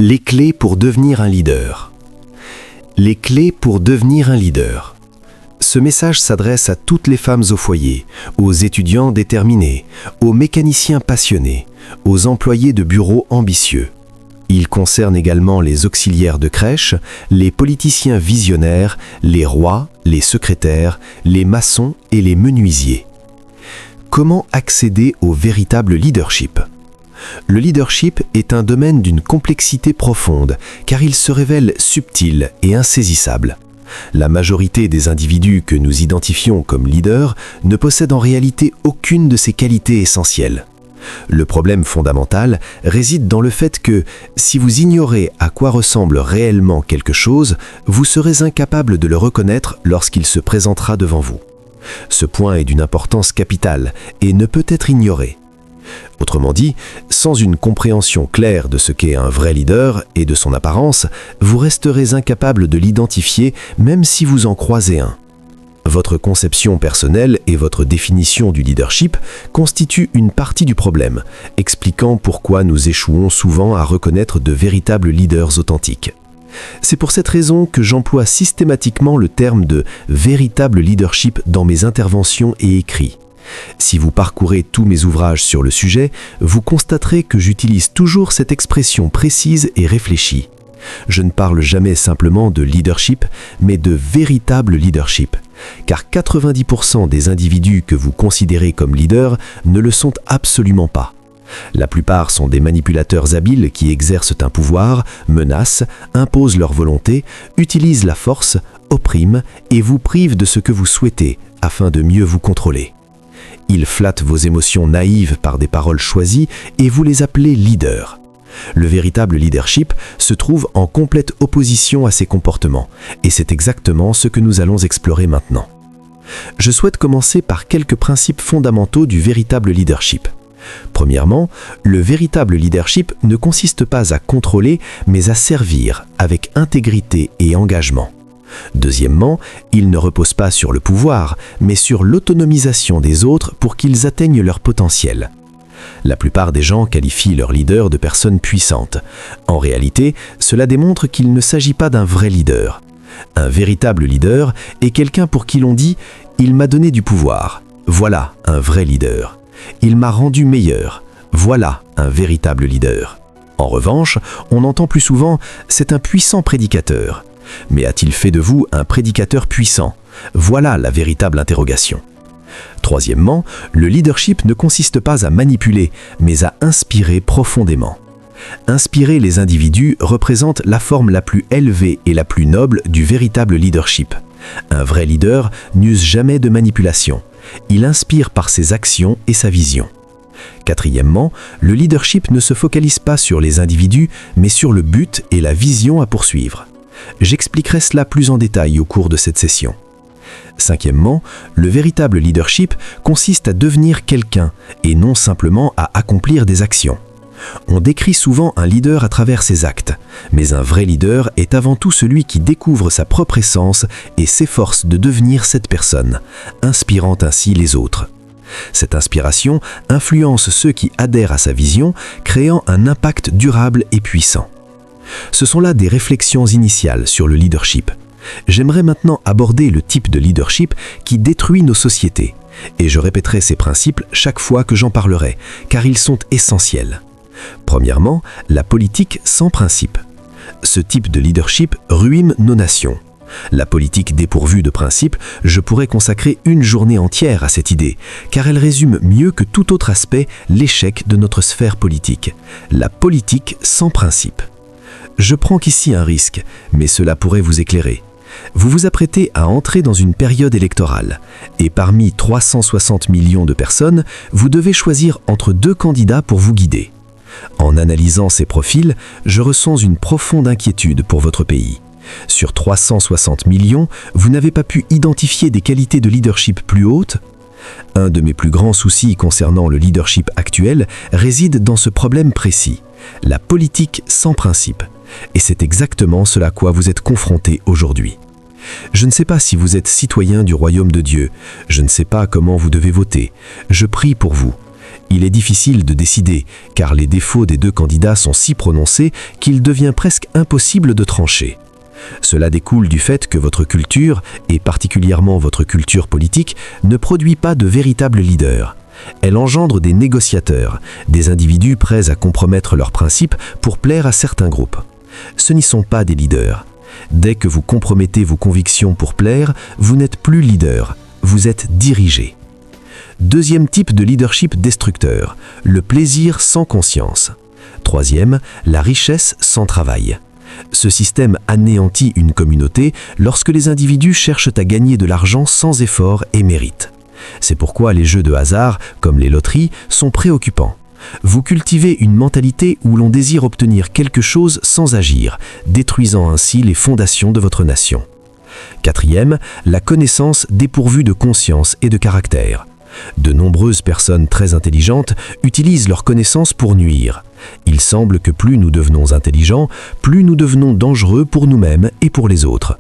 Les clés pour devenir un leader. Les clés pour devenir un leader. Ce message s'adresse à toutes les femmes au foyer, aux étudiants déterminés, aux mécaniciens passionnés, aux employés de bureaux ambitieux. Il concerne également les auxiliaires de crèche, les politiciens visionnaires, les rois, les secrétaires, les maçons et les menuisiers. Comment accéder au véritable leadership ? Le leadership est un domaine d'une complexité profonde, car il se révèle subtil et insaisissable. La majorité des individus que nous identifions comme leaders ne possèdent en réalité aucune de ces qualités essentielles. Le problème fondamental réside dans le fait que, si vous ignorez à quoi ressemble réellement quelque chose, vous serez incapable de le reconnaître lorsqu'il se présentera devant vous. Ce point est d'une importance capitale et ne peut être ignoré. Autrement dit, sans une compréhension claire de ce qu'est un vrai leader et de son apparence, vous resterez incapable de l'identifier même si vous en croisez un. Votre conception personnelle et votre définition du leadership constituent une partie du problème, expliquant pourquoi nous échouons souvent à reconnaître de véritables leaders authentiques. C'est pour cette raison que j'emploie systématiquement le terme de « véritable leadership » dans mes interventions et écrits. Si vous parcourez tous mes ouvrages sur le sujet, vous constaterez que j'utilise toujours cette expression précise et réfléchie. Je ne parle jamais simplement de leadership, mais de véritable leadership, car 90% des individus que vous considérez comme leaders ne le sont absolument pas. La plupart sont des manipulateurs habiles qui exercent un pouvoir, menacent, imposent leur volonté, utilisent la force, oppriment et vous privent de ce que vous souhaitez afin de mieux vous contrôler. Ils flattent vos émotions naïves par des paroles choisies et vous les appelez leaders. Le véritable leadership se trouve en complète opposition à ces comportements, et c'est exactement ce que nous allons explorer maintenant. Je souhaite commencer par quelques principes fondamentaux du véritable leadership. Premièrement, le véritable leadership ne consiste pas à contrôler, mais à servir avec intégrité et engagement. Deuxièmement, il ne repose pas sur le pouvoir, mais sur l'autonomisation des autres pour qu'ils atteignent leur potentiel. La plupart des gens qualifient leurs leaders de personnes puissantes. En réalité, cela démontre qu'il ne s'agit pas d'un vrai leader. Un véritable leader est quelqu'un pour qui l'on dit « il m'a donné du pouvoir ». Voilà un vrai leader. Il m'a rendu meilleur. Voilà un véritable leader. En revanche, on entend plus souvent « c'est un puissant prédicateur ». Mais a-t-il fait de vous un prédicateur puissant ? Voilà la véritable interrogation. Troisièmement, le leadership ne consiste pas à manipuler, mais à inspirer profondément. Inspirer les individus représente la forme la plus élevée et la plus noble du véritable leadership. Un vrai leader n'use jamais de manipulation. Il inspire par ses actions et sa vision. Quatrièmement, le leadership ne se focalise pas sur les individus, mais sur le but et la vision à poursuivre. J'expliquerai cela plus en détail au cours de cette session. Cinquièmement, le véritable leadership consiste à devenir quelqu'un et non simplement à accomplir des actions. On décrit souvent un leader à travers ses actes, mais un vrai leader est avant tout celui qui découvre sa propre essence et s'efforce de devenir cette personne, inspirant ainsi les autres. Cette inspiration influence ceux qui adhèrent à sa vision, créant un impact durable et puissant. Ce sont là des réflexions initiales sur le leadership. J'aimerais maintenant aborder le type de leadership qui détruit nos sociétés, et je répéterai ces principes chaque fois que j'en parlerai, car ils sont essentiels. Premièrement, la politique sans principe. Ce type de leadership ruine nos nations. La politique dépourvue de principes, je pourrais consacrer une journée entière à cette idée, car elle résume mieux que tout autre aspect l'échec de notre sphère politique. La politique sans principe. Je prends qu'ici un risque, mais cela pourrait vous éclairer. Vous vous apprêtez à entrer dans une période électorale, et parmi 360 millions de personnes, vous devez choisir entre deux candidats pour vous guider. En analysant ces profils, je ressens une profonde inquiétude pour votre pays. Sur 360 millions, vous n'avez pas pu identifier des qualités de leadership plus hautes ? Un de mes plus grands soucis concernant le leadership actuel réside dans ce problème précis, la politique sans principe. Et c'est exactement ce à quoi vous êtes confrontés aujourd'hui. Je ne sais pas si vous êtes citoyen du royaume de Dieu, je ne sais pas comment vous devez voter, je prie pour vous. Il est difficile de décider, car les défauts des deux candidats sont si prononcés qu'il devient presque impossible de trancher. Cela découle du fait que votre culture, et particulièrement votre culture politique, ne produit pas de véritables leaders. Elle engendre des négociateurs, des individus prêts à compromettre leurs principes pour plaire à certains groupes. Ce n'y sont pas des leaders. Dès que vous compromettez vos convictions pour plaire, vous n'êtes plus leader, vous êtes dirigé. Deuxième type de leadership destructeur, le plaisir sans conscience. Troisième, la richesse sans travail. Ce système anéantit une communauté lorsque les individus cherchent à gagner de l'argent sans effort et mérite. C'est pourquoi les jeux de hasard, comme les loteries, sont préoccupants. Vous cultivez une mentalité où l'on désire obtenir quelque chose sans agir, détruisant ainsi les fondations de votre nation. Quatrième, la connaissance dépourvue de conscience et de caractère. De nombreuses personnes très intelligentes utilisent leur connaissance pour nuire. Il semble que plus nous devenons intelligents, plus nous devenons dangereux pour nous-mêmes et pour les autres.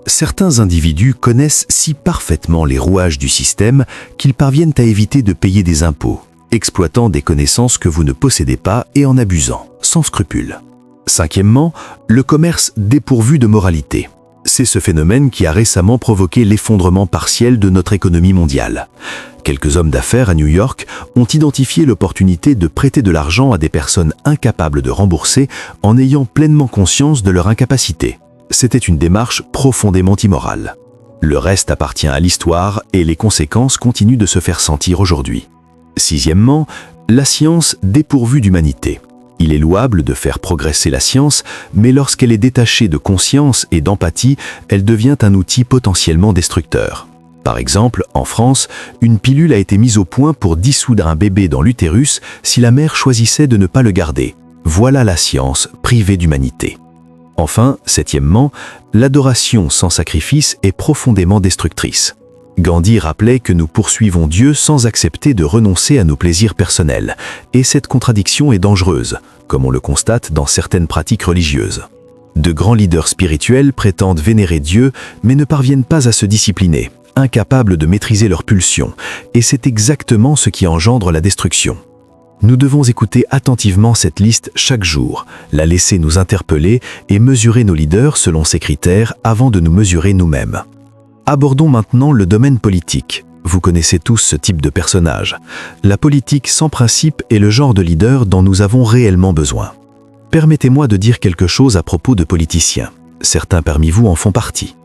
Certains individus connaissent si parfaitement les rouages du système qu'ils parviennent à éviter de payer des impôts, exploitant des connaissances que vous ne possédez pas et en abusant, sans scrupule. Cinquièmement, le commerce dépourvu de moralité. C'est ce phénomène qui a récemment provoqué l'effondrement partiel de notre économie mondiale. Quelques hommes d'affaires à New York ont identifié l'opportunité de prêter de l'argent à des personnes incapables de rembourser en ayant pleinement conscience de leur incapacité. C'était une démarche profondément immorale. Le reste appartient à l'histoire et les conséquences continuent de se faire sentir aujourd'hui. Sixièmement, la science dépourvue d'humanité. Il est louable de faire progresser la science, mais lorsqu'elle est détachée de conscience et d'empathie, elle devient un outil potentiellement destructeur. Par exemple, en France, une pilule a été mise au point pour dissoudre un bébé dans l'utérus si la mère choisissait de ne pas le garder. Voilà la science privée d'humanité. Enfin, septièmement, l'adoration sans sacrifice est profondément destructrice. Gandhi rappelait que nous poursuivons Dieu sans accepter de renoncer à nos plaisirs personnels, et cette contradiction est dangereuse, comme on le constate dans certaines pratiques religieuses. De grands leaders spirituels prétendent vénérer Dieu, mais ne parviennent pas à se discipliner, incapables de maîtriser leurs pulsions, et c'est exactement ce qui engendre la destruction. Nous devons écouter attentivement cette liste chaque jour, la laisser nous interpeller et mesurer nos leaders selon ces critères avant de nous mesurer nous-mêmes. Abordons maintenant le domaine politique. Vous connaissez tous ce type de personnage. La politique sans principe est le genre de leader dont nous avons réellement besoin. Permettez-moi de dire quelque chose à propos de politiciens. Certains parmi vous en font partie.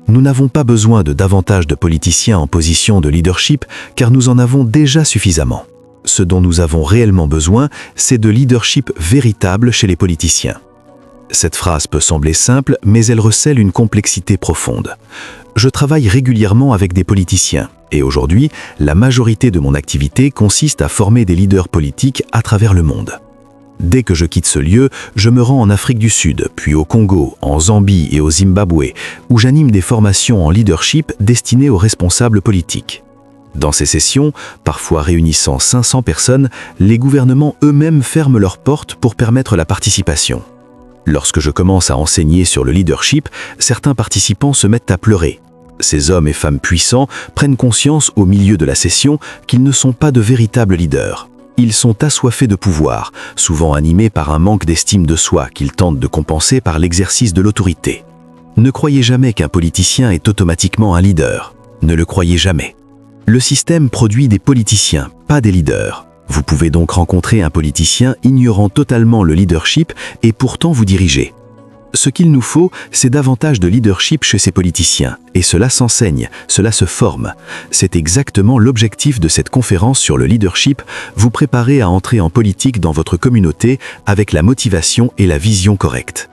Nous n'avons pas besoin de davantage de politiciens en position de leadership car nous en avons déjà suffisamment. Ce dont nous avons réellement besoin, c'est de leadership véritable chez les politiciens. Cette phrase peut sembler simple, mais elle recèle une complexité profonde. Je travaille régulièrement avec des politiciens, et aujourd'hui, la majorité de mon activité consiste à former des leaders politiques à travers le monde. Dès que je quitte ce lieu, je me rends en Afrique du Sud, puis au Congo, en Zambie et au Zimbabwe, où j'anime des formations en leadership destinées aux responsables politiques. Dans ces sessions, parfois réunissant 500 personnes, les gouvernements eux-mêmes ferment leurs portes pour permettre la participation. Lorsque je commence à enseigner sur le leadership, certains participants se mettent à pleurer. Ces hommes et femmes puissants prennent conscience au milieu de la session qu'ils ne sont pas de véritables leaders. Ils sont assoiffés de pouvoir, souvent animés par un manque d'estime de soi qu'ils tentent de compenser par l'exercice de l'autorité. Ne croyez jamais qu'un politicien est automatiquement un leader. Ne le croyez jamais. Le système produit des politiciens, pas des leaders. Vous pouvez donc rencontrer un politicien ignorant totalement le leadership et pourtant vous diriger. Ce qu'il nous faut, c'est davantage de leadership chez ces politiciens. Et cela s'enseigne, cela se forme. C'est exactement l'objectif de cette conférence sur le leadership, vous préparer à entrer en politique dans votre communauté avec la motivation et la vision correcte.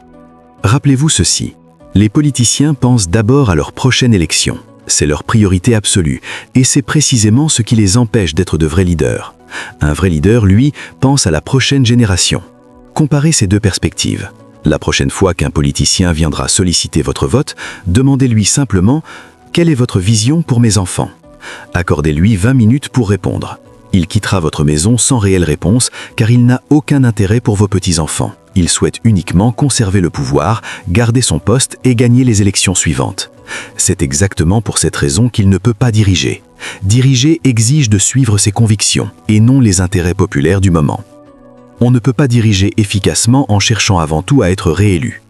Rappelez-vous ceci, les politiciens pensent d'abord à leur prochaine élection. C'est leur priorité absolue, et c'est précisément ce qui les empêche d'être de vrais leaders. Un vrai leader, lui, pense à la prochaine génération. Comparez ces deux perspectives. La prochaine fois qu'un politicien viendra solliciter votre vote, demandez-lui simplement « Quelle est votre vision pour mes enfants ?» Accordez-lui 20 minutes pour répondre. Il quittera votre maison sans réelle réponse car il n'a aucun intérêt pour vos petits-enfants. Il souhaite uniquement conserver le pouvoir, garder son poste et gagner les élections suivantes. C'est exactement pour cette raison qu'il ne peut pas diriger. Diriger exige de suivre ses convictions et non les intérêts populaires du moment. On ne peut pas diriger efficacement en cherchant avant tout à être réélu.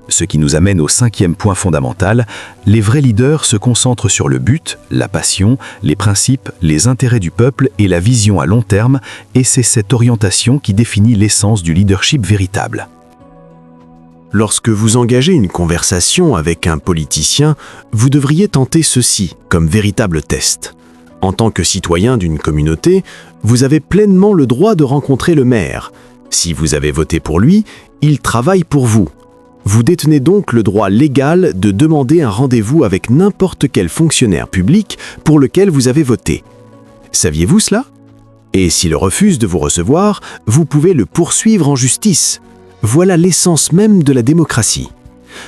Ce qui nous amène au 5e point fondamental, les vrais leaders se concentrent sur le but, la passion, les principes, les intérêts du peuple et la vision à long terme, et c'est cette orientation qui définit l'essence du leadership véritable. Lorsque vous engagez une conversation avec un politicien, vous devriez tenter ceci comme véritable test. En tant que citoyen d'une communauté, vous avez pleinement le droit de rencontrer le maire. Si vous avez voté pour lui, il travaille pour vous. Vous détenez donc le droit légal de demander un rendez-vous avec n'importe quel fonctionnaire public pour lequel vous avez voté. Saviez-vous cela? Et s'il refuse de vous recevoir, vous pouvez le poursuivre en justice. Voilà l'essence même de la démocratie.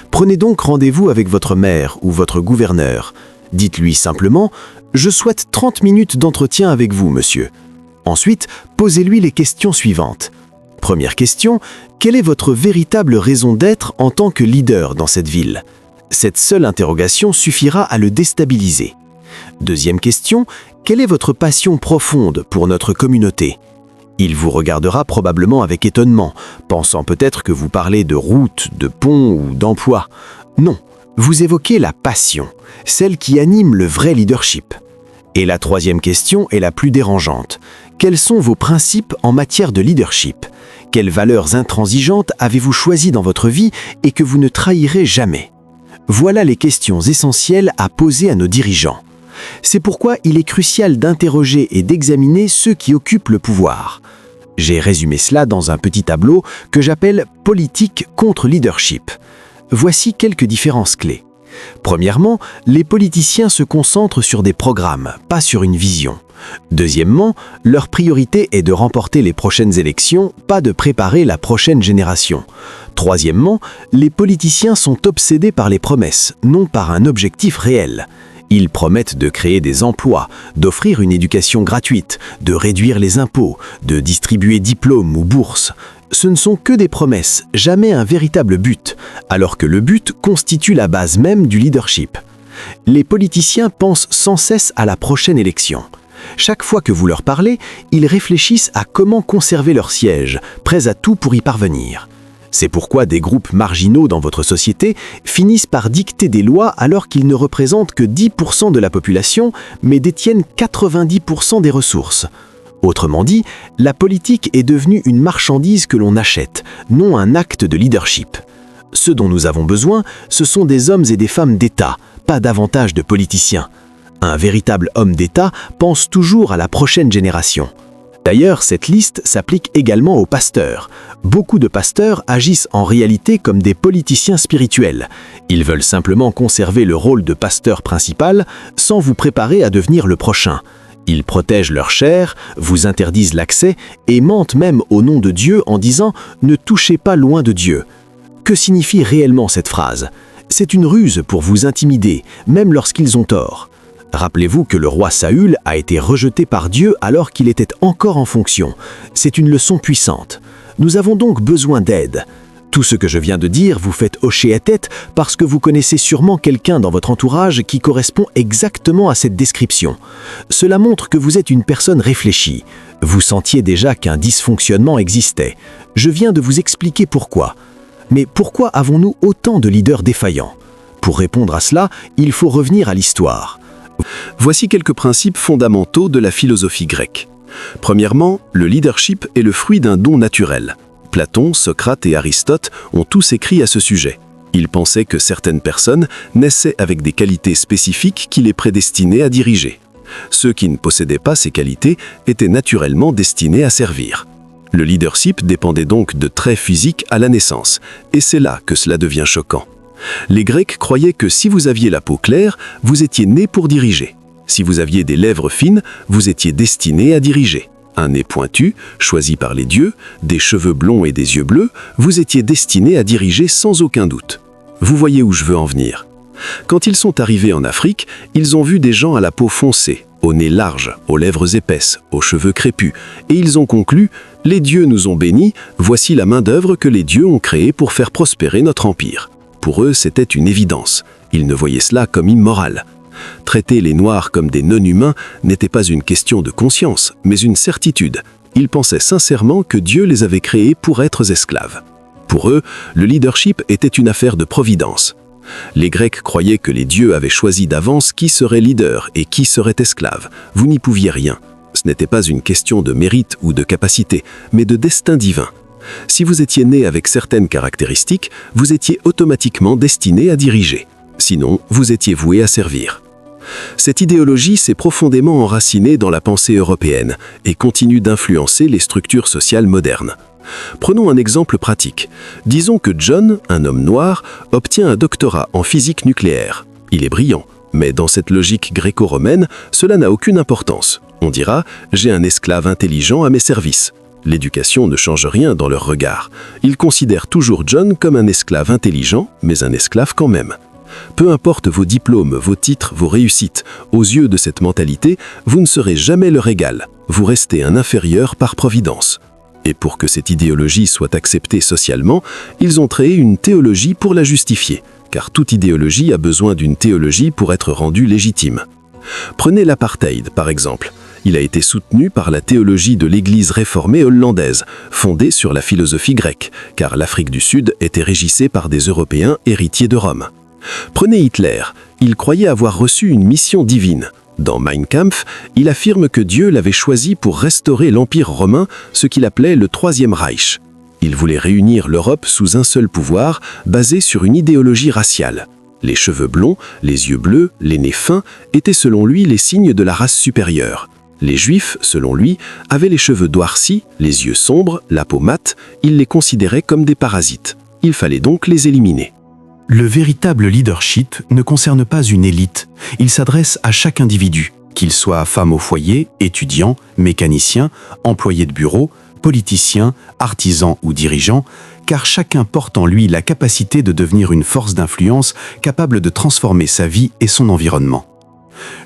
Prenez donc rendez-vous avec votre maire ou votre gouverneur. Dites-lui simplement « Je souhaite 30 minutes d'entretien avec vous, monsieur ». Ensuite, posez-lui les questions suivantes. Première question, quelle est votre véritable raison d'être en tant que leader dans cette ville? Cette seule interrogation suffira à le déstabiliser. Deuxième question, quelle est votre passion profonde pour notre communauté? Il vous regardera probablement avec étonnement, pensant peut-être que vous parlez de routes, de ponts ou d'emplois. Non, vous évoquez la passion, celle qui anime le vrai leadership. Et la troisième question est la plus dérangeante. Quels sont vos principes en matière de leadership? Quelles valeurs intransigeantes avez-vous choisies dans votre vie et que vous ne trahirez jamais? Voilà les questions essentielles à poser à nos dirigeants. C'est pourquoi il est crucial d'interroger et d'examiner ceux qui occupent le pouvoir. J'ai résumé cela dans un petit tableau que j'appelle « Politique contre leadership ». Voici quelques différences clés. Premièrement, les politiciens se concentrent sur des programmes, pas sur une vision. Deuxièmement, leur priorité est de remporter les prochaines élections, pas de préparer la prochaine génération. Troisièmement, les politiciens sont obsédés par les promesses, non par un objectif réel. Ils promettent de créer des emplois, d'offrir une éducation gratuite, de réduire les impôts, de distribuer diplômes ou bourses. Ce ne sont que des promesses, jamais un véritable but, alors que le but constitue la base même du leadership. Les politiciens pensent sans cesse à la prochaine élection. Chaque fois que vous leur parlez, ils réfléchissent à comment conserver leur siège, prêts à tout pour y parvenir. C'est pourquoi des groupes marginaux dans votre société finissent par dicter des lois alors qu'ils ne représentent que 10% de la population, mais détiennent 90% des ressources. Autrement dit, la politique est devenue une marchandise que l'on achète, non un acte de leadership. Ce dont nous avons besoin, ce sont des hommes et des femmes d'État, pas davantage de politiciens. Un véritable homme d'État pense toujours à la prochaine génération. D'ailleurs, cette liste s'applique également aux pasteurs. Beaucoup de pasteurs agissent en réalité comme des politiciens spirituels. Ils veulent simplement conserver le rôle de pasteur principal sans vous préparer à devenir le prochain. Ils protègent leur chair, vous interdisent l'accès et mentent même au nom de Dieu en disant « Ne touchez pas loin de Dieu ». Que signifie réellement cette phrase? C'est une ruse pour vous intimider, même lorsqu'ils ont tort. Rappelez-vous que le roi Saül a été rejeté par Dieu alors qu'il était encore en fonction. C'est une leçon puissante. Nous avons donc besoin d'aide. Tout ce que je viens de dire vous fait hocher la tête parce que vous connaissez sûrement quelqu'un dans votre entourage qui correspond exactement à cette description. Cela montre que vous êtes une personne réfléchie. Vous sentiez déjà qu'un dysfonctionnement existait. Je viens de vous expliquer pourquoi. Mais pourquoi avons-nous autant de leaders défaillants? Pour répondre à cela, il faut revenir à l'histoire. Voici quelques principes fondamentaux de la philosophie grecque. Premièrement, le leadership est le fruit d'un don naturel. Platon, Socrate et Aristote ont tous écrit à ce sujet. Ils pensaient que certaines personnes naissaient avec des qualités spécifiques qui les prédestinaient à diriger. Ceux qui ne possédaient pas ces qualités étaient naturellement destinés à servir. Le leadership dépendait donc de traits physiques à la naissance, et c'est là que cela devient choquant. Les Grecs croyaient que si vous aviez la peau claire, vous étiez né pour diriger. Si vous aviez des lèvres fines, vous étiez destiné à diriger. Un nez pointu, choisi par les dieux, des cheveux blonds et des yeux bleus, vous étiez destiné à diriger sans aucun doute. Vous voyez où je veux en venir. Quand ils sont arrivés en Afrique, ils ont vu des gens à la peau foncée, au nez large, aux lèvres épaisses, aux cheveux crépus, et ils ont conclu « Les dieux nous ont bénis, voici la main-d'œuvre que les dieux ont créée pour faire prospérer notre empire ». Pour eux, c'était une évidence. Ils ne voyaient cela comme immoral. Traiter les Noirs comme des non-humains n'était pas une question de conscience, mais une certitude. Ils pensaient sincèrement que Dieu les avait créés pour être esclaves. Pour eux, le leadership était une affaire de providence. Les Grecs croyaient que les dieux avaient choisi d'avance qui serait leader et qui serait esclave. Vous n'y pouviez rien. Ce n'était pas une question de mérite ou de capacité, mais de destin divin. Si vous étiez né avec certaines caractéristiques, vous étiez automatiquement destiné à diriger. Sinon, vous étiez voué à servir. Cette idéologie s'est profondément enracinée dans la pensée européenne et continue d'influencer les structures sociales modernes. Prenons un exemple pratique. Disons que John, un homme noir, obtient un doctorat en physique nucléaire. Il est brillant, mais dans cette logique gréco-romaine, cela n'a aucune importance. On dira « j'ai un esclave intelligent à mes services ». L'éducation ne change rien dans leur regard. Ils considèrent toujours John comme un esclave intelligent, mais un esclave quand même. Peu importe vos diplômes, vos titres, vos réussites, aux yeux de cette mentalité, vous ne serez jamais leur égal. Vous restez un inférieur par providence. Et pour que cette idéologie soit acceptée socialement, ils ont créé une théologie pour la justifier, car toute idéologie a besoin d'une théologie pour être rendue légitime. Prenez l'apartheid, par exemple. Il a été soutenu par la théologie de l'Église réformée hollandaise, fondée sur la philosophie grecque, car l'Afrique du Sud était régissée par des Européens héritiers de Rome. Prenez Hitler, il croyait avoir reçu une mission divine. Dans Mein Kampf, il affirme que Dieu l'avait choisi pour restaurer l'Empire romain, ce qu'il appelait le Troisième Reich. Il voulait réunir l'Europe sous un seul pouvoir, basé sur une idéologie raciale. Les cheveux blonds, les yeux bleus, les nez fins étaient selon lui les signes de la race supérieure. Les Juifs, selon lui, avaient les cheveux noircis, les yeux sombres, la peau mate, il les considérait comme des parasites. Il fallait donc les éliminer. Le véritable leadership ne concerne pas une élite, il s'adresse à chaque individu, qu'il soit femme au foyer, étudiant, mécanicien, employé de bureau, politicien, artisan ou dirigeant, car chacun porte en lui la capacité de devenir une force d'influence capable de transformer sa vie et son environnement.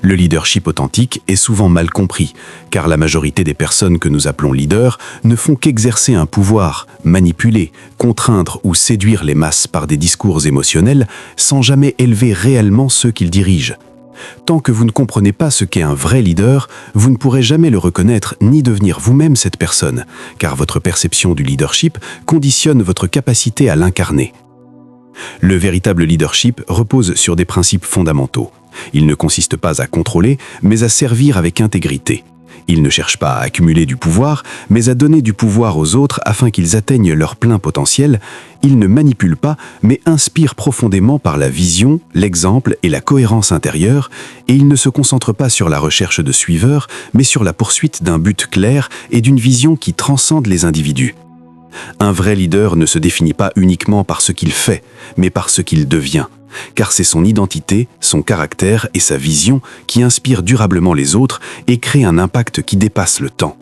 Le leadership authentique est souvent mal compris, car la majorité des personnes que nous appelons leaders ne font qu'exercer un pouvoir, manipuler, contraindre ou séduire les masses par des discours émotionnels sans jamais élever réellement ceux qu'ils dirigent. Tant que vous ne comprenez pas ce qu'est un vrai leader, vous ne pourrez jamais le reconnaître ni devenir vous-même cette personne, car votre perception du leadership conditionne votre capacité à l'incarner. Le véritable leadership repose sur des principes fondamentaux. Il ne consiste pas à contrôler, mais à servir avec intégrité. Il ne cherche pas à accumuler du pouvoir, mais à donner du pouvoir aux autres afin qu'ils atteignent leur plein potentiel. Il ne manipule pas, mais inspire profondément par la vision, l'exemple et la cohérence intérieure, et il ne se concentre pas sur la recherche de suiveurs, mais sur la poursuite d'un but clair et d'une vision qui transcende les individus. Un vrai leader ne se définit pas uniquement par ce qu'il fait, mais par ce qu'il devient. Car c'est son identité, son caractère et sa vision qui inspirent durablement les autres et créent un impact qui dépasse le temps.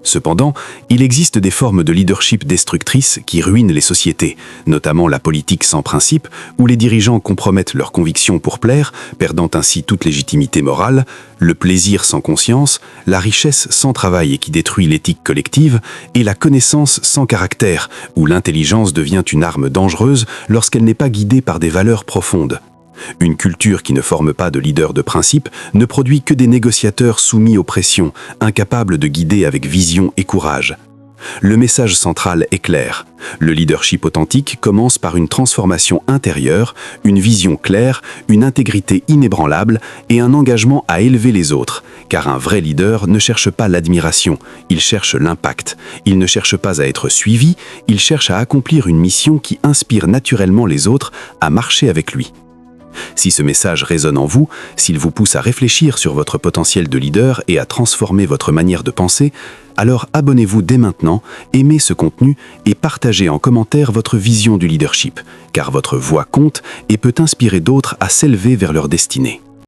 Cependant, il existe des formes de leadership destructrices qui ruinent les sociétés, notamment la politique sans principe, où les dirigeants compromettent leurs convictions pour plaire, perdant ainsi toute légitimité morale, le plaisir sans conscience, la richesse sans travail et qui détruit l'éthique collective, et la connaissance sans caractère, où l'intelligence devient une arme dangereuse lorsqu'elle n'est pas guidée par des valeurs profondes. Une culture qui ne forme pas de leaders de principe ne produit que des négociateurs soumis aux pressions, incapables de guider avec vision et courage. Le message central est clair. Le leadership authentique commence par une transformation intérieure, une vision claire, une intégrité inébranlable et un engagement à élever les autres. Car un vrai leader ne cherche pas l'admiration, il cherche l'impact. Il ne cherche pas à être suivi, il cherche à accomplir une mission qui inspire naturellement les autres à marcher avec lui. Si ce message résonne en vous, s'il vous pousse à réfléchir sur votre potentiel de leader et à transformer votre manière de penser, alors abonnez-vous dès maintenant, aimez ce contenu et partagez en commentaire votre vision du leadership, car votre voix compte et peut inspirer d'autres à s'élever vers leur destinée.